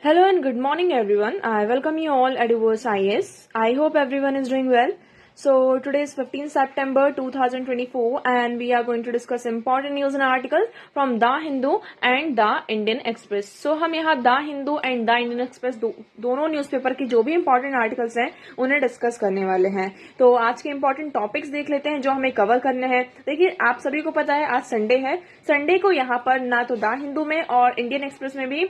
Hello and good morning everyone. I welcome you all at Universe IS. I hope everyone is doing well. So today is 15 September 2024 and we are going to discuss important news and articles from The Hindu and The Indian Express. So हम यहाँ The Hindu and The Indian Express दोनों newspaper की जो भी important articles हैं उन्हें discuss करने वाले हैं. तो आज के important topics देख लेते हैं जो हमें कवर करने हैं. देखिए आप सभी को पता है आज संडे है. संडे को यहाँ पर ना तो द हिंदू में और इंडियन एक्सप्रेस में भी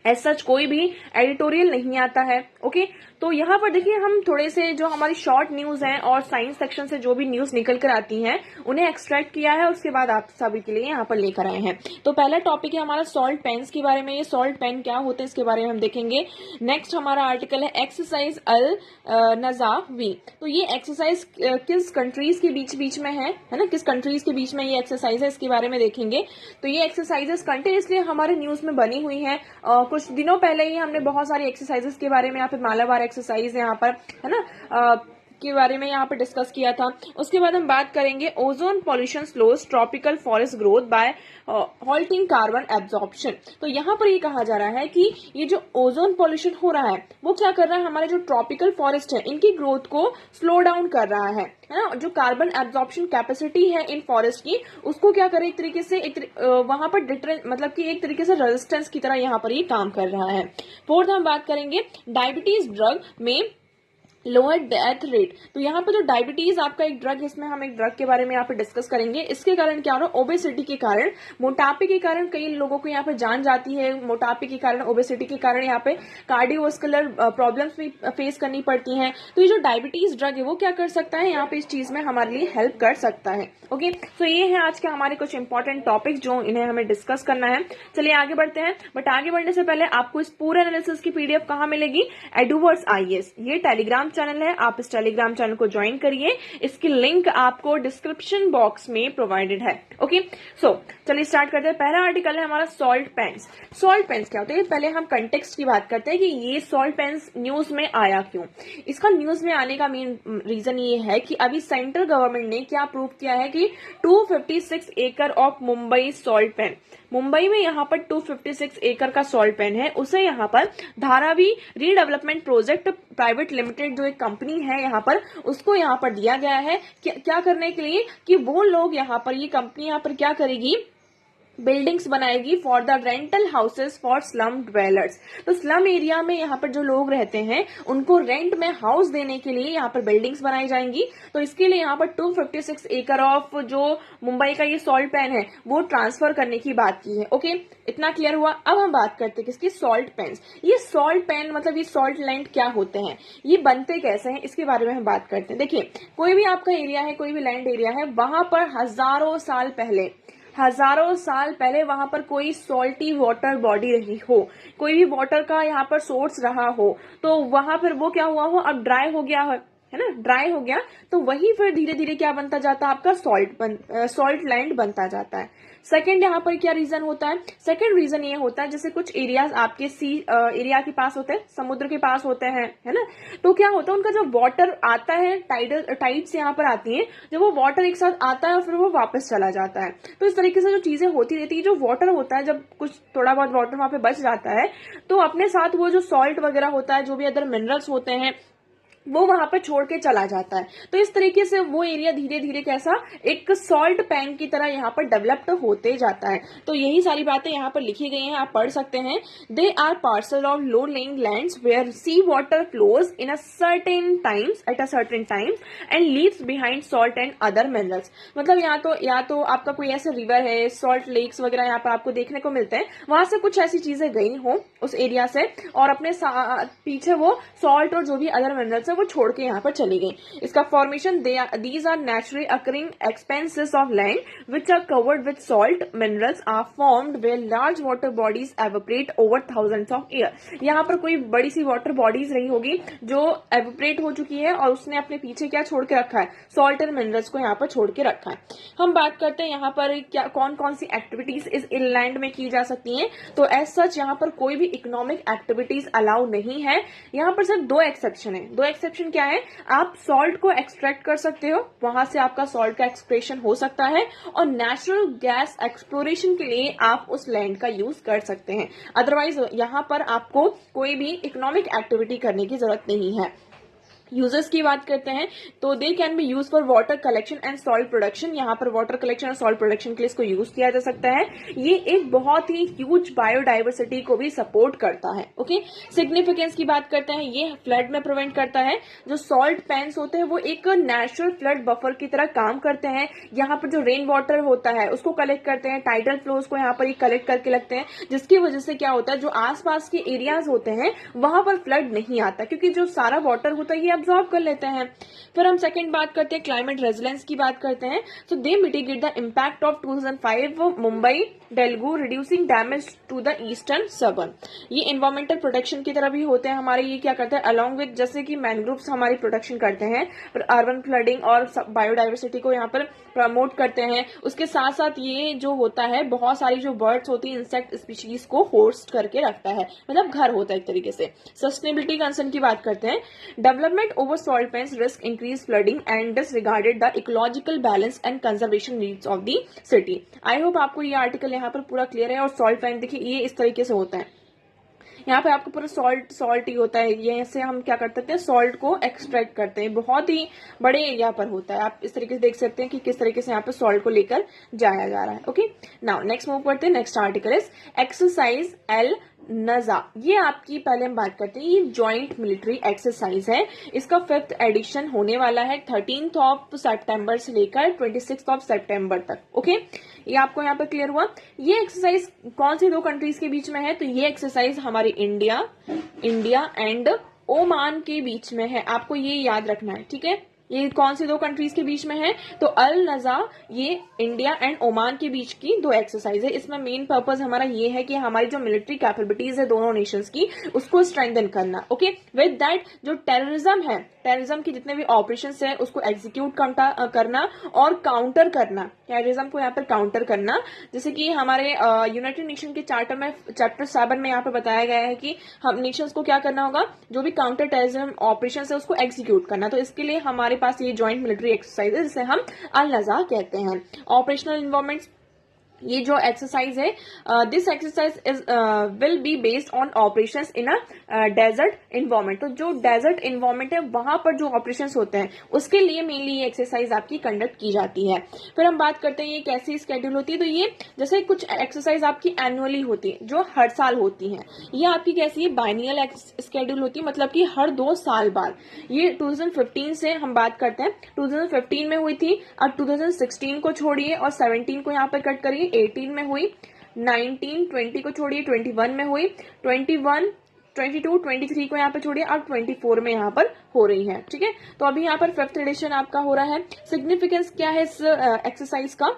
एज सच कोई भी एडिटोरियल नहीं आता है. ओके, तो यहाँ पर देखिए हम थोड़े से जो हमारी शॉर्ट न्यूज हैं और साइंस सेक्शन से जो भी न्यूज निकल कर आती हैं उन्हें एक्सट्रैक्ट किया है, उसके बाद आप सभी के लिए यहाँ पर लेकर आए हैं. तो पहला टॉपिक है हमारा सॉल्ट पेन्स के बारे में. ये सॉल्ट पेन क्या होते हैं इसके बारे में हम देखेंगे. नेक्स्ट हमारा आर्टिकल है एक्सरसाइज अल नजावी. तो ये एक्सरसाइज किस कंट्रीज के बीच में है ना, किस कंट्रीज के बीच में ये एक्सरसाइज है इसके बारे में देखेंगे. तो ये एक्सरसाइजेस कंटिन्यूसली हमारे न्यूज में बनी हुई है. कुछ दिनों पहले ही हमने बहुत सारी एक्सरसाइजेस के बारे में यहाँ पे मालाबार एक्सरसाइज यहाँ पर है ना के बारे में यहाँ पर डिस्कस किया था. उसके बाद हम बात करेंगे ozone pollution slows tropical forest growth by halting carbon absorption. तो यहाँ पर ये कहा जा रहा है कि ये जो ओजोन पॉल्यूशन हो रहा है वो क्या कर रहा है, हमारे जो ट्रॉपिकल फॉरेस्ट है इनकी ग्रोथ को स्लो डाउन कर रहा है ना. जो कार्बन एब्जॉर्प्शन कैपेसिटी है इन फॉरेस्ट की उसको क्या करे, एक तरीके से वहां पर मतलब कि एक तरीके से रेजिस्टेंस की तरह यहाँ पर ये काम कर रहा है. फोर्थ हम बात करेंगे diabetes drug may lower death rate. तो यहाँ पर जो डायबिटीज आपका एक ड्रग, इसमें हम एक ड्रग के बारे में यहाँ पे डिस्कस करेंगे. इसके कारण क्या हो रहा है, ओबेसिटी के कारण, मोटापे के कारण कई लोगों को यहाँ पे जान जाती है. मोटापे के कारण, ओबेसिटी के कारण यहाँ पे कार्डियोवास्कुलर प्रॉब्लम्स भी फेस करनी पड़ती हैं. तो ये जो डायबिटीज ड्रग है वो क्या कर सकता है, यहाँ पे इस चीज में हमारे लिए हेल्प कर सकता है. ओके, तो ये है आज के हमारे कुछ इंपॉर्टेंट टॉपिक जो इन्हें हमें डिस्कस करना है. चलिए आगे बढ़ते हैं. बट आगे बढ़ने से पहले आपको इस पूरे एनालिसिस की पीडीएफ कहाँ मिलेगी, एडुवर्स आईएएस ये टेलीग्राम चैनल है. आप इस टेलीग्राम चैनल को ज्वाइन करिए. इसकी लिंक आपको डिस्क्रिप्शन बॉक्स में प्रोवाइडेड है. ओके, सो चलिए स्टार्ट करते हैं. पहला आर्टिकल है हमारा सॉल्ट पेन्स. सॉल्ट पेन्स क्या होते हैं, पहले हम कंटेक्स्ट की बात करते हैं कि ये सॉल्ट पेन्स न्यूज में आया क्यों. इसका न्यूज में आने का मेन रीजन ये है कि अभी सेंट्रल गवर्नमेंट ने क्या प्रूव किया है कि 256 एकड़ of Mumbai salt pan, Mumbai में यहाँ पर 256 एकड़ का सॉल्ट पेन है, उसे यहाँ पर Dharavi redevelopment project private limited जो एक कंपनी है यहाँ पर, उसको यहाँ पर दिया गया है. क्या करने के लिए कि वो लोग यहाँ पर, ये कंपनी यहाँ पर क्या करेगी, बिल्डिंग्स बनाएगी for the rental houses for slum dwellers. तो स्लम एरिया में यहाँ पर जो लोग रहते हैं उनको रेंट में हाउस देने के लिए यहाँ पर बिल्डिंग्स बनाई जाएंगी. तो इसके लिए यहाँ पर 256 एकड़ ऑफ जो मुंबई का ये सॉल्ट पेन है वो ट्रांसफर करने की बात की है. ओके, इतना क्लियर हुआ. अब हम बात करते हैं किसकी, सॉल्ट पेन्स. ये सॉल्ट पेन मतलब ये सॉल्ट लैंड क्या होते हैं, ये बनते कैसे हैं, इसके बारे में हम बात करते हैं. देखिए कोई भी आपका एरिया है, कोई भी लैंड एरिया है, वहां पर हजारों साल पहले वहां पर कोई सॉल्टी वाटर बॉडी रही हो, कोई भी वाटर का यहाँ पर सोर्स रहा हो, तो वहां पर वो क्या हुआ हो, अब ड्राई हो गया है ना, ड्राई हो गया. तो वही फिर धीरे धीरे क्या बनता जाता है, आपका सॉल्ट लैंड बनता जाता है. सेकंड यहाँ पर क्या रीजन होता है, सेकंड रीजन ये होता है जैसे कुछ एरियाज आपके सी एरिया के पास होते हैं, समुद्र के पास होते हैं, है ना. तो क्या होता है, उनका जब वाटर आता है, टाइड्स यहाँ पर आती हैं, जब वो वाटर एक साथ आता है और फिर वो वापस चला जाता है. तो इस तरीके से जो चीजें होती रहती है, जो वाटर होता है, जब कुछ थोड़ा बहुत वाटर वहां पे बच जाता है तो अपने साथ वो जो सॉल्ट वगैरह होता है, जो भी अदर मिनरल्स होते हैं, वो वहां पर छोड़ के चला जाता है. तो इस तरीके से वो एरिया धीरे धीरे कैसा एक सॉल्ट पैन की तरह यहाँ पर डेवलप्ड होते जाता है. तो यही सारी बातें यहाँ पर लिखी गई हैं, आप पढ़ सकते हैं. They are parcel of low lying lands where sea water flows in a certain times and leaves behind salt and other minerals. मतलब या तो आपका कोई ऐसे रिवर है, सॉल्ट लेक्स वगैरह यहाँ पर आपको देखने को मिलते हैं, वहां से कुछ ऐसी चीजें गई हो उस एरिया से और अपने पीछे वो सॉल्ट और जो भी अदर मिनरल्स वो छोड़ के यहाँ पर चली गई. इसका formation these are naturally occurring expanses of land which are covered with salt minerals are formed where large water bodies evaporate over thousands of year. यहाँ पर कोई बड़ी सी वाटर बॉडीज रही होगी जो एवोपरेट हो चुकी है और उसने अपने पीछे क्या छोड़ के रखा है, सॉल्ट एंड मिनरल्स को यहाँ पर छोड़ के रखा है. हम बात करते हैं यहाँ पर क्या कौन कौन सी एक्टिविटीज इस इनलैंड में की जा सकती हैं. तो एज सच यहाँ पर कोई भी इकोनॉमिक एक्टिविटीज अलाउ नहीं है. यहाँ पर सिर्फ दो एक्सेप्शन है. एक्सेप्शन क्या है, आप सॉल्ट को एक्सट्रैक्ट कर सकते हो, वहां से आपका सॉल्ट का एक्सप्रेशन हो सकता है, और नेचुरल गैस एक्सप्लोरेशन के लिए आप उस लैंड का यूज कर सकते हैं। अदरवाइज यहाँ पर आपको कोई भी इकोनॉमिक एक्टिविटी करने की जरूरत नहीं है। यूजर्स की बात करते हैं तो they can be use for water collection and salt production. यहाँ पर वाटर कलेक्शन और सॉल्ट प्रोडक्शन के लिए इसको यूज किया जा सकता है। ये एक बहुत ही ह्यूज बायोडाइवर्सिटी को भी सपोर्ट करता है। ओके, सिग्निफिकेंस की बात करते हैं, ये फ्लड में प्रिवेंट करता है। जो सॉल्ट पैन्स होते हैं वो एक नेचुरल फ्लड बफर की तरह काम करते हैं। यहाँ पर जो रेन वाटर होता है उसको कलेक्ट करते हैं, टाइडल फ्लोज को यहाँ पर ही कलेक्ट करके लगते हैं, जिसकी वजह से क्या होता है, जो आसपास के एरियाज होते हैं वहां पर फ्लड नहीं आता, क्योंकि जो सारा वाटर होता है ये एब्जॉर्ब कर लेते हैं। फिर हम सेकंड बात करते हैं, क्लाइमेट रेजिलेंस की बात करते हैं। So they mitigate the impact of 2005 Mumbai deluge, reducing damage to the eastern suburbs. ये एनवायरमेंटल प्रोटेक्शन की तरह भी होते हैं हमारे। ये क्या करते हैं, अलॉन्ग विद जैसे कि मैनग्रोव्स हमारी प्रोटेक्शन करते हैं, अर्बन फ्लडिंग और बायोडाइवर्सिटी को यहाँ पर प्रमोट करते हैं। उसके साथ साथ ये जो होता है, बहुत सारी जो बर्ड्स होती है, इंसेक्ट स्पीशीज को होस्ट करके रखता है, मतलब घर होता है एक तरीके से। सस्टेनेबिलिटी कंसर्न की बात करते हैं, development over salt pans risk increase flooding and disregarded the ecological balance and conservation needs of the city. I hope आपको ये आर्टिकल यहाँ पर पूरा क्लियर है। और सॉल्ट पैन देखिए ये इस तरीके से होता है, यहाँ पे आपको पूरा सॉल्ट ही होता है। ये से हम क्या करते हैं, सॉल्ट को एक्सट्रैक्ट करते हैं, बहुत ही बड़े एरिया पर होता है। आप इस तरीके से देख सकते हैं कि किस तरीके से यहाँ पे सॉल्ट को लेकर जाया जा रहा है। ओके, नाउ नेक्स्ट मूव करते हैं। Next article is exercise L नजा। ये आपकी पहले हम बात करते हैं, ये जॉइंट मिलिट्री एक्सरसाइज है। इसका 5th एडिशन होने वाला है 13 सितंबर से लेकर 26 सितंबर तक। ओके, ये आपको यहाँ पर क्लियर हुआ। ये एक्सरसाइज कौन सी 2 कंट्रीज के बीच में है, तो ये एक्सरसाइज हमारी इंडिया एंड ओमान के बीच में है। आपको ये याद रखना है, ठीक है। ये कौन सी 2 कंट्रीज के बीच में है, तो अल नजा ये इंडिया एंड ओमान के बीच की 2 एक्सरसाइज है। इसमें मेन पर्पज हमारा ये है कि हमारी जो मिलिट्री कैपेबिलिटीज है दोनों नेशंस की, उसको स्ट्रेंथन करना। ओके, विद दैट जो टेररिज्म है, टेररिज्म की जितने भी ऑपरेशंस है उसको एग्जीक्यूट करना और काउंटर करना, टेररिज्म को यहाँ पर काउंटर करना। जैसे कि हमारे यूनाइटेड नेशन के चार्टर में चैप्टर 7 में यहाँ पे बताया गया है कि हम नेशंस को क्या करना होगा, जो भी काउंटर टेररिज्म ऑपरेशंस है उसको एग्जीक्यूट करना। तो इसके लिए हमारे पास ये जॉइंट मिलिट्री एक्सरसाइज है जिसे हम अल नजा कहते हैं। ऑपरेशनल इन्वॉल्वमेंट, ये जो एक्सरसाइज है, this exercise is will be based on operations in a desert environment. तो जो डेजर्ट इन्वायरमेंट है वहां पर जो ऑपरेशंस होते हैं उसके लिए मेनली ये एक्सरसाइज आपकी कंडक्ट की जाती है। फिर हम बात करते हैं ये कैसी स्केड्यूल होती है, तो ये जैसे कुछ एक्सरसाइज आपकी एनुअली होती है जो हर साल होती है, ये आपकी कैसी है, बाइनियल स्केड्यूल होती है, मतलब कि हर 2 साल बाद। ये 2015 से हम बात करते हैं, 2015 में हुई थी, अब 2016 को छोड़िए और 17 को यहाँ पर कट करिए, 18 में हुई, 19, 20 को छोड़िए, 21 में हुई, 21, 22, 23 को यहाँ पे छोड़िए, अब 24 में यहाँ पर हो रही है। ठीक है, तो अभी यहाँ पर 5th एडिशन आपका हो रहा है। सिग्निफिकेंस क्या है इस एक्सरसाइज का,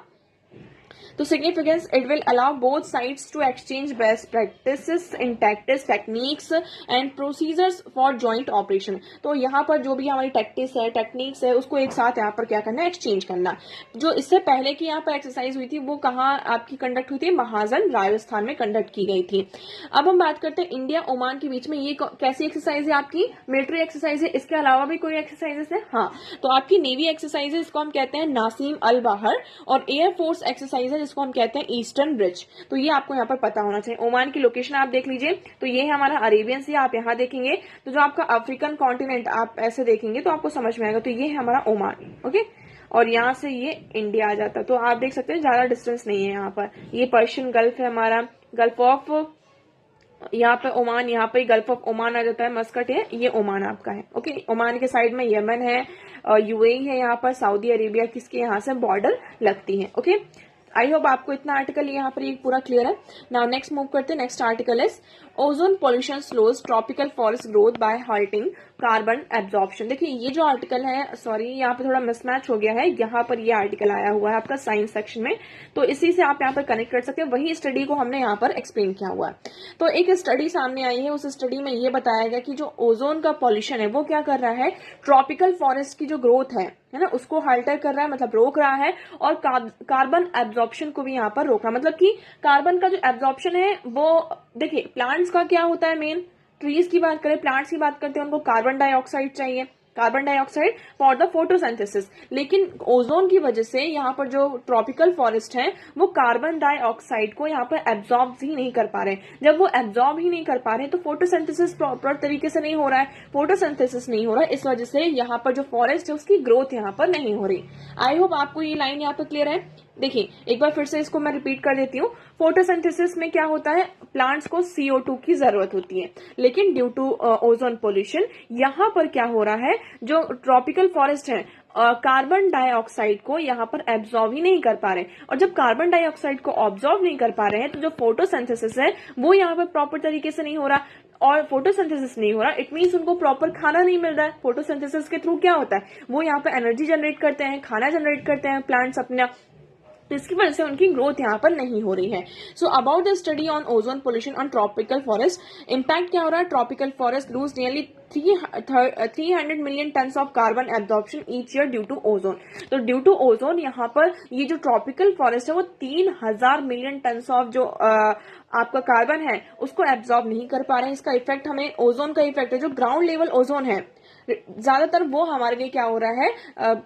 तो significance, it will allow both sides to exchange best practices in tactics, techniques and procedures for joint operation. तो यहाँ पर जो भी हमारी टेक्निक्स है उसको एक साथ यहाँ पर क्या करना है, एक्सचेंज करना। जो इससे पहले की यहाँ पर एक्सरसाइज हुई थी वो कहाँ आपकी कंडक्ट हुई थी, महाजन राजस्थान में कंडक्ट की गई थी। अब हम बात करते हैं इंडिया ओमान के बीच में ये कैसी एक्सरसाइज है, आपकी मिलिट्री एक्सरसाइज है। इसके अलावा भी कोई एक्सरसाइजेस है, हाँ, तो आपकी नेवी एक्सरसाइज है, इसको हम कहते हैं नासिम अल बाहर, और एयरफोर्स एक्सरसाइज है जिसको हम कहते हैं ईस्टर्न ब्रिज। तो ये आपको यहाँ पर पता होना चाहिए। ओमान की लोकेशन आप देख लीजिए, तो ये है हमारा अरेबियन सी, आप यहाँ देखेंगे तो जो आपका अफ्रीकन कॉन्टिनेंट आप ऐसे देखेंगे तो आपको समझ में आएगा, तो ये है हमारा ओमान। ओके, और यहाँ से ये इंडिया आ जाता है, तो आप देख सकते हैं ज्यादा डिस्टेंस नहीं है यहाँ पर। ये पर्शियन गल्फ है हमारा, गल्फ ऑफ, यहाँ पे ओमान, यहाँ पे गल्फ ऑफ ओमान आ जाता है, मस्कट है, ये ओमान आपका है। ओके, ओमान के साइड में यमन है, यूएई है, यहाँ पर सऊदी अरेबिया किसके यहाँ से बॉर्डर लगती है। ओके, आई होप आपको इतना आर्टिकल यहाँ पर ये पूरा क्लियर है। नाउ नेक्स्ट मूव करते हैं। Next article is ozone pollution slows tropical forest growth by halting carbon absorption. देखिए ये जो आर्टिकल है, सॉरी यहाँ पे थोड़ा मिसमैच हो गया है, यहाँ पर ये आर्टिकल आया हुआ है आपका साइंस सेक्शन में, तो इसी से आप यहाँ पर कनेक्ट कर सकते हैं। वही स्टडी को हमने यहाँ पर एक्सप्लेन किया हुआ है। तो एक स्टडी सामने आई है, उस स्टडी में ये बताया गया कि जो ओजोन का पॉल्यूशन है वो क्या कर रहा है, ट्रॉपिकल फॉरेस्ट की जो ग्रोथ है ना, उसको हाल्टर कर रहा है, मतलब रोक रहा है, और कार्बन एब्जॉर्प्शन को भी यहाँ पर रोक रहा है। मतलब कि कार्बन का जो एब्जॉर्प्शन है वो, देखिए प्लांट्स का क्या होता है, मेन ट्रीज की बात करें, प्लांट्स की बात करते हैं, उनको कार्बन डाइऑक्साइड चाहिए, carbon dioxide for the photosynthesis. लेकिन ओजोन की वजह से यहाँ पर जो ट्रॉपिकल फॉरेस्ट है वो कार्बन डाइऑक्साइड को यहाँ पर एब्जॉर्ब ही नहीं कर पा रहे। जब वो एब्जॉर्ब ही नहीं कर पा रहे तो फोटोसिंथेसिस प्रॉपर तरीके से नहीं हो रहा है, फोटोसिंथेसिस नहीं हो रहा है, इस वजह से यहाँ पर जो फॉरेस्ट है उसकी ग्रोथ यहाँ पर नहीं हो रही। आई होप आपको ये लाइन यहाँ पर क्लियर है। देखिए एक बार फिर से इसको मैं रिपीट कर देती हूँ। फोटोसिंथेसिस में क्या होता है, प्लांट्स को CO2 की जरूरत होती है, लेकिन ड्यू टू ओजोन पोल्यूशन यहाँ पर क्या हो रहा है, जो ट्रॉपिकल फॉरेस्ट है कार्बन डाइऑक्साइड को यहाँ पर एब्जॉर्ब ही नहीं कर पा रहे। और जब कार्बन डाइऑक्साइड को ऑब्जॉर्ब नहीं कर पा रहे हैं तो जो फोटोसिंथेसिस है वो यहाँ पर प्रॉपर तरीके से नहीं हो रहा। और फोटोसिंथेसिस नहीं हो रहा, इट मीन्स उनको प्रॉपर खाना नहीं मिल रहा है। फोटोसिंथेसिस के थ्रू क्या होता है, वो यहाँ पे एनर्जी जनरेट करते हैं, खाना जनरेट करते हैं प्लांट्स अपना, तो इसकी वजह से उनकी ग्रोथ यहाँ पर नहीं हो रही है। So about the study on ozone pollution on tropical forest, impact क्या हो रहा है, tropical forest lose nearly 300 million tons of carbon absorption each year due to ozone. तो ड्यू टू ओजोन यहाँ पर ये जो ट्रॉपिकल फॉरेस्ट है वो 3000 मिलियन टन्स ऑफ जो आपका कार्बन है उसको एब्जॉर्ब नहीं कर पा रहे हैं। इसका इफेक्ट हमें ओजोन का इफेक्ट है, जो ग्राउंड लेवल ओजोन है ज्यादातर वो हमारे लिए क्या हो रहा है,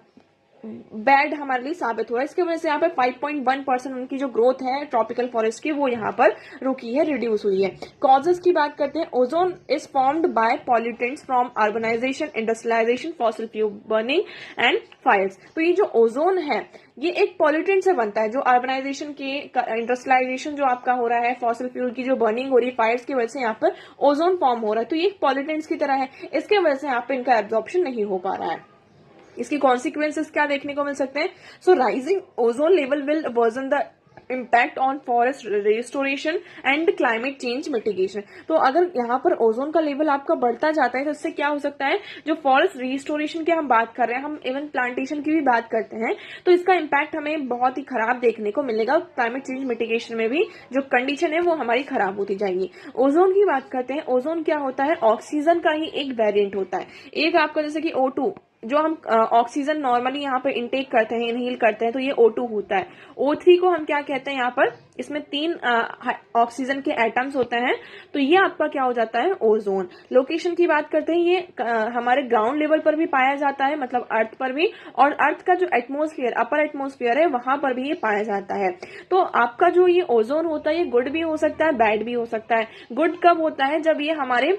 बैड हमारे लिए साबित हो रहा है। इसकी वजह से यहाँ पे 5.1% उनकी जो ग्रोथ है ट्रॉपिकल फॉरेस्ट की वो यहाँ पर रुकी है, रिड्यूस हुई है। कॉजेस की बात करते हैं, ozone is formed by pollutants from urbanisation, industrialisation, fossil fuel burning and fires. तो ये जो ओजोन है ये एक पॉल्यूटेंट से बनता है, जो अर्बनाइजेशन के, इंडस्ट्रियलाइजेशन जो आपका हो रहा है, फॉसिल फ्यूल की जो बर्निंग हो रही है, फायर्स की वजह से यहाँ पर ओजोन फॉर्म हो रहा है। तो ये एक पॉल्यूटेंट्स की तरह है, इसके वजह से यहाँ पे इनका एब्जॉर्प्शन नहीं हो पा रहा है। इसकी कॉन्सिक्वेंसेस क्या देखने को मिल सकते हैं, so rising ozone level will worsen the impact on forest restoration and climate change mitigation. तो अगर यहाँ पर ओजोन का लेवल आपका बढ़ता जाता है तो इससे क्या हो सकता है, जो फॉरेस्ट रिस्टोरेशन की हम बात कर रहे हैं, हम इवन प्लांटेशन की भी बात करते हैं, तो इसका इम्पैक्ट हमें बहुत ही खराब देखने को मिलेगा। क्लाइमेट चेंज मिटिगेशन में भी जो कंडीशन है वो हमारी खराब होती जाएगी। ओजोन की बात करते हैं, ओजोन क्या होता है, ऑक्सीजन का ही एक वेरिएंट होता है। एक आपका जैसे कि O2 जो हम ऑक्सीजन नॉर्मली यहाँ पर इनटेक करते हैं, इनहेल करते हैं, तो ये O2 होता है। O3 को हम क्या कहते हैं, यहाँ पर इसमें 3 ऑक्सीजन के एटम्स होते हैं, तो ये आपका क्या हो जाता है, ओजोन। लोकेशन की बात करते हैं, ये हमारे ग्राउंड लेवल पर भी पाया जाता है, मतलब अर्थ पर भी, और अर्थ का जो एटमोस्फियर, अपर एटमोस्फियर है वहां पर भी ये पाया जाता है। तो आपका जो ये ओजोन होता है ये गुड भी हो सकता है, बैड भी हो सकता है। गुड कब होता है, जब ये हमारे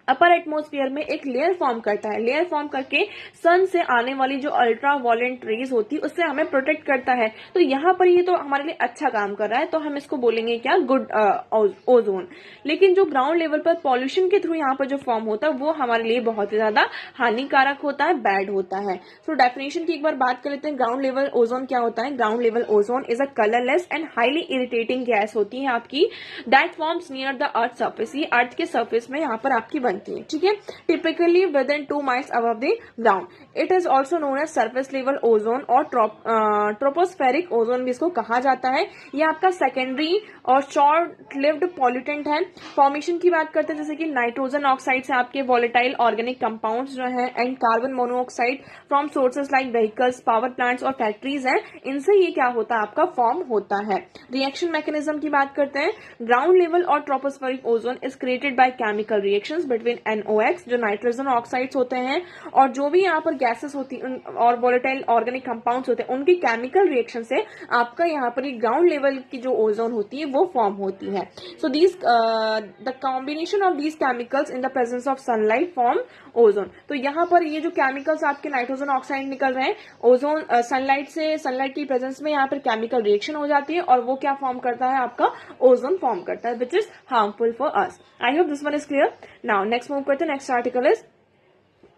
अपर एटमॉस्फेयर में एक लेयर फॉर्म करता है, लेयर फॉर्म करके सन से आने वाली जो अल्ट्रा वायलेंट रेज होती है उससे हमें प्रोटेक्ट करता है। तो यहाँ पर ये तो हमारे लिए अच्छा काम कर रहा है, तो हम इसको बोलेंगे क्या, गुड ओजोन। लेकिन जो ग्राउंड लेवल पर पॉल्यूशन के थ्रू यहाँ पर जो फॉर्म होता है वो हमारे लिए बहुत ही ज्यादा हानिकारक होता है, बैड होता है। सो डेफिनेशन की एक बार बात कर लेते हैं, ग्राउंड लेवल ओजोन क्या होता है। Ground level ozone is a colourless and highly irritating gas होती है आपकी, that forms near the earth surface. ये अर्थ के सर्फेस में यहाँ पर आपकी बनती है, ठीक है, typically within 2 miles above the ground. It is also known as surface level ozone और ट्रोपोस्फेरिक ओजोन भी इसको कहा जाता है। ये आपका सेकेंडरी और शॉर्ट लिव्ड पॉल्यूटेंट है। फॉर्मेशन की बात करते हैं, जैसे कि नाइट्रोजन ऑक्साइड से आपके वॉलेटाइल ऑर्गेनिक कंपाउंड्स जो है, and carbon monoxide from sources like vehicles, power plants और फैक्ट्रीज है, इनसे ये क्या होता है, आपका फॉर्म होता है। रिएक्शन मैकेनिज्म की बात करते हैं, ग्राउंड लेवल और tropospheric ozone is created by chemical reactions between NOx, जो नाइट्रोजन ऑक्साइड्स होते हैं, और जो भी यहाँ पर गैसेस होती हैं और वॉलेटाइल ऑर्गेनिक कंपाउंड्स होते हैं, उनकी केमिकल रिएक्शन से आपका यहाँ पर ग्राउंड लेवल की जो ओजोन होती है वो फॉर्म होती है। So these the combination of these chemicals in the presence of sunlight form ozone. तो यहाँ पर ये जो केमिकल्स आपके नाइट्रोजन ऑक्साइड निकल रहे हैं, ओजोन सनलाइट से, सनलाइट की प्रेजेंस में यहाँ पर केमिकल रिएक्शन हो जाती है और वो क्या फॉर्म करता है, आपका ओजोन फॉर्म करता है, which is harmful for us. I hope this one is clear. Now next move करते हैं, next article is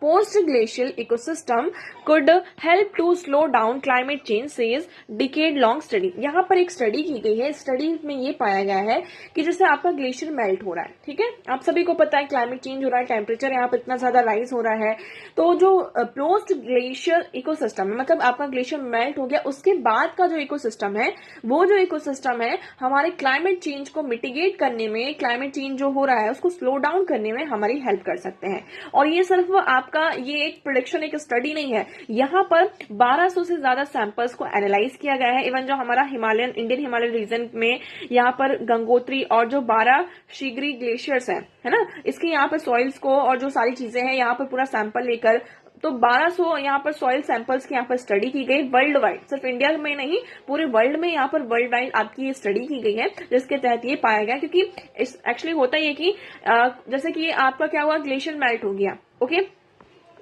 post-glacial ecosystem could help to slow down climate change, says decade-long study। यहाँ पर एक study की गई है, स्टडी में ये पाया गया है कि जैसे आपका ग्लेशियर मेल्ट हो रहा है, ठीक है, आप सभी को पता है क्लाइमेट चेंज हो रहा है, टेम्परेचर यहाँ पर इतना ज्यादा राइज हो रहा है, तो जो पोस्ट ग्लेशियर इकोसिस्टम है, मतलब आपका ग्लेशियर मेल्ट हो गया उसके बाद का जो इकोसिस्टम है, वो जो इकोसिस्टम है हमारे क्लाइमेट चेंज को मिटिगेट करने में, क्लाइमेट चेंज जो हो रहा है उसको स्लो डाउन करने में हमारी हेल्प कर सकते हैं। और ये सिर्फ आप आपका ये एक प्रोडिक्शन, एक स्टडी नहीं है, यहाँ पर 1200 से ज्यादा सैंपल्स को एनालाइज किया गया है। इवन जो हमारा इंडियन हिमालयन रीजन में यहाँ पर गंगोत्री और जो 12 शीगरी ग्लेशियर्स है ना, इसके यहाँ पर सॉइल्स को और जो सारी चीजें हैं यहाँ पर पूरा सैंपल लेकर, तो 1200 यहाँ पर सॉइल सैंपल्स की यहाँ पर स्टडी की गई वर्ल्ड वाइड, सिर्फ इंडिया में नहीं पूरे वर्ल्ड में यहाँ पर वर्ल्ड वाइड आपकी ये स्टडी की गई है, जिसके तहत ये पाया गया। क्योंकि एक्चुअली होता है कि जैसे कि आपका क्या हुआ, ग्लेशियर मेल्ट हो गया, ओके,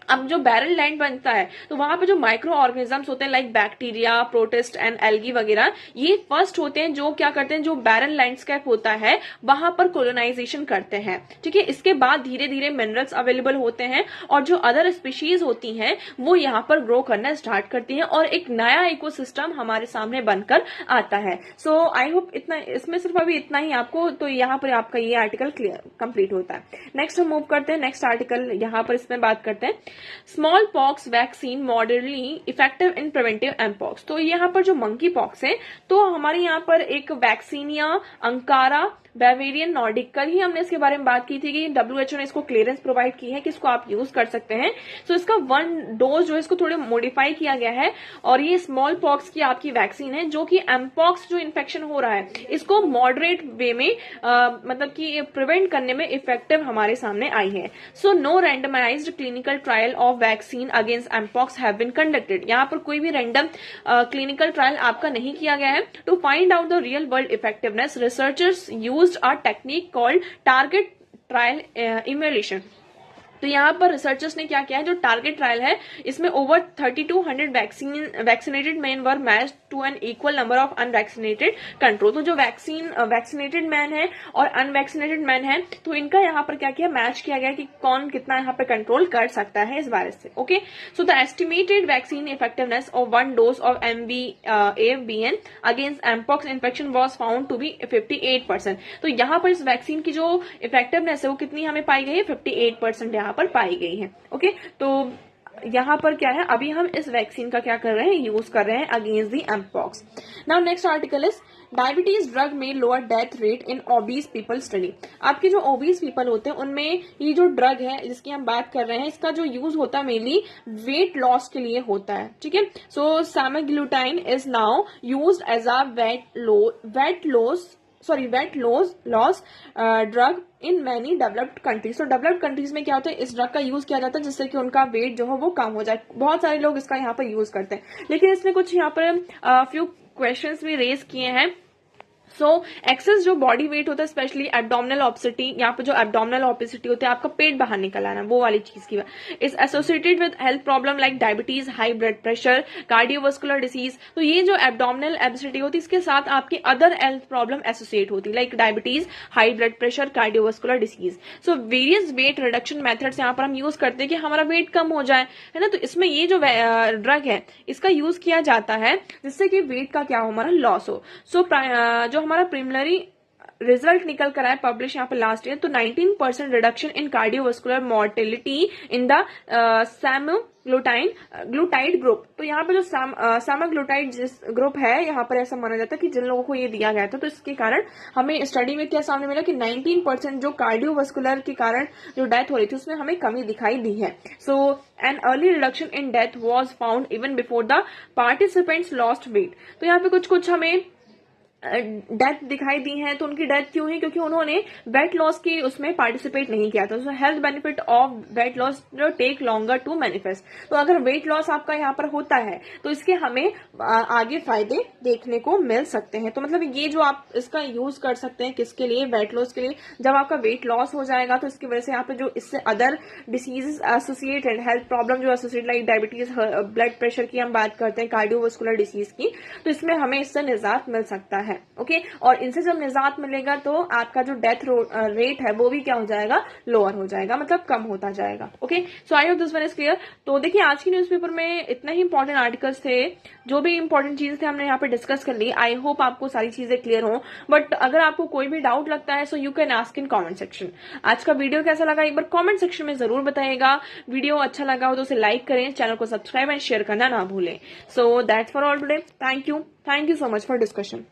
अब जो बैरल लैंड बनता है तो वहां पे जो माइक्रो ऑर्गेनिजम्स होते हैं like bacteria, protist and algae वगैरह, ये फर्स्ट होते हैं जो क्या करते हैं, जो बैरल लैंडस्केप होता है वहां पर कोलोनाइजेशन करते हैं, ठीक है। इसके बाद धीरे धीरे मिनरल्स अवेलेबल होते हैं और जो अदर स्पीशीज होती हैं वो यहाँ पर ग्रो करना स्टार्ट करती हैं और एक नया इकोसिस्टम हमारे सामने बनकर आता है। सो आई होप इतना, इसमें सिर्फ अभी इतना ही आपको, तो यहाँ पर आपका ये आर्टिकल कंप्लीट होता है। नेक्स्ट हम मूव करते हैं, नेक्स्ट आर्टिकल यहाँ पर इसमें बात करते हैं smallpox vaccine moderately effective in preventive mpox. तो यहाँ पर जो मंकी पॉक्स है, तो हमारे यहाँ पर एक वैक्सीनिया अंकारा बैवेरियन नॉर्डिक, कल ही हमने इसके बारे में बात की थी कि WHO ने इसको क्लियरेंस प्रोवाइड की है कि इसको आप यूज कर सकते हैं। सो इसका 1 डोज जो है इसको थोड़े मॉडिफाई किया गया है और ये स्मॉल पॉक्स की आपकी वैक्सीन है जो कि एमपॉक्स जो इन्फेक्शन हो रहा है इसको मॉडरेट वे में मतलब कि प्रिवेंट करने में इफेक्टिव हमारे सामने आई है। So no randomised clinical trial of vaccine against mpox have been conducted. यहाँ पर कोई भी रैंडम क्लिनिकल ट्रायल आपका नहीं किया गया है। To find out the real world effectiveness researchers used a technique called target trial emulation। तो यहाँ पर रिसर्चर्स ने क्या किया है, जो टारगेट ट्रायल है इसमें over 3200 vaccinated men were matched to an equal number of unvaccinated control. तो जो वैक्सीनेटेड मैन है और अनवैक्सीनेटेड मैन है तो इनका यहाँ पर क्या किया, मैच किया गया कि कौन कितना यहाँ पे कंट्रोल कर सकता है इस वायरस से, okay. So the estimated vaccine effectiveness of 1 dose of MVABN against mpox infection was found to be 58%। तो यहाँ पर इस वैक्सीन की जो इफेक्टिवनेस है वो कितनी हमें पाई गई है, 58% यहाँ पर पाई गई है, ओके। तो यहाँ पर क्या है, अभी हम इस वैक्सीन का क्या कर रहे हैं, यूज कर रहे हैं against the mpox. Now next article is diabetes drug may lower death rate in obese people study. आपके जो ओबीज पीपल होते हैं उनमें ये जो ड्रग है जिसकी हम बात कर रहे हैं इसका जो यूज होता है मेनली वेट लॉस के लिए होता है, ठीक है। So semaglutide is now used as a weight loss drug in many developed countries. तो डेवलप्ड कंट्रीज में क्या होता है, इस ड्रग का यूज किया जाता है जिससे कि उनका वेट जो है वो कम हो जाए। बहुत सारे लोग इसका यहाँ पर यूज करते हैं, लेकिन इसने कुछ यहाँ पर फ्यू क्वेश्चंस भी रेज किए हैं। सो एक्सेस जो बॉडी वेट होता है स्पेशली एब्डोमिनल ऑब्सिटी, यहाँ पे जो एब्डोमिनल ऑब्सिटी होता है आपका पेट बाहर निकल आना, वो वाली चीज की is associated with health problem like diabetes, high blood pressure, cardiovascular disease. तो ये जो एब्डोमिनल ऑब्सिटी होती है इसके साथ आपकी अदर हेल्थ प्रॉब्लम एसोसिएट होती है like diabetes, high blood pressure, cardiovascular disease. So various weight reduction methods यहाँ पर हम यूज करते हैं कि हमारा वेट कम हो जाए, है ना। तो इसमें ये जो ड्रग है इसका यूज किया जाता है जिससे कि वेट का क्या हो, हमारा लॉस हो। सो जो हमारा प्रिलिमिनरी रिजल्ट निकल कर आया पब्लिश यहाँ पे लास्ट ईयर, तो 19% reduction in cardiovascular mortality in the glutide group. तो यहाँ पे जो सामाग्लूटाइड ग्रुप है यहाँ पर ऐसा माना जाता है कि जिन लोगों को ये दिया गया था तो इसके कारण हमें स्टडी में क्या सामने मिला कि 19% जो कार्डियोवास्कुलर के कारण जो डेथ हो रही थी उसमें हमें कमी दिखाई दी है। So an early reduction in death was found even before the participants lost weight. तो यहाँ पे कुछ हमें डेथ दिखाई दी है। तो उनकी डेथ क्यों है, क्योंकि उन्होंने वेट लॉस की उसमें पार्टिसिपेट नहीं किया था। So health benefit of weight loss take longer to manifest. तो अगर वेट लॉस आपका यहाँ पर होता है तो इसके हमें आगे फायदे देखने को मिल सकते हैं। तो मतलब ये जो आप इसका यूज कर सकते हैं किसके लिए, वेट लॉस के लिए। जब आपका वेट लॉस हो जाएगा तो इसकी वजह से यहाँ पे जो इससे other diseases associated, health problem जो associated like diabetes, blood pressure की हम बात करते हैं, कार्डियोवास्कुलर डिसीज की, तो इसमें हमें इससे निजात मिल सकता है, ओके। और इनसे जब निजात मिलेगा तो आपका जो डेथ रेट है वो भी क्या हो जाएगा, लोअर हो जाएगा, मतलब कम होता जाएगा, okay. So I hope this one is clear. तो देखिए आज की न्यूज़पेपर में इतने ही इंपॉर्टेंट आर्टिकल्स थे, जो भी इंपॉर्टेंट चीजें थे हमने यहाँ पे डिस्कस कर ली। आई होप आपको सारी चीजें क्लियर हो, बट अगर आपको कोई भी डाउट लगता है so you can ask in comment section. आज का वीडियो कैसा लगा एक बार कॉमेंट सेक्शन में जरूर बताइएगा। वीडियो अच्छा लगा हो तो उसे लाइक करें, चैनल को सब्सक्राइब एंड शेयर करना ना भूलें। So that's for all today. Thank you so much for discussion.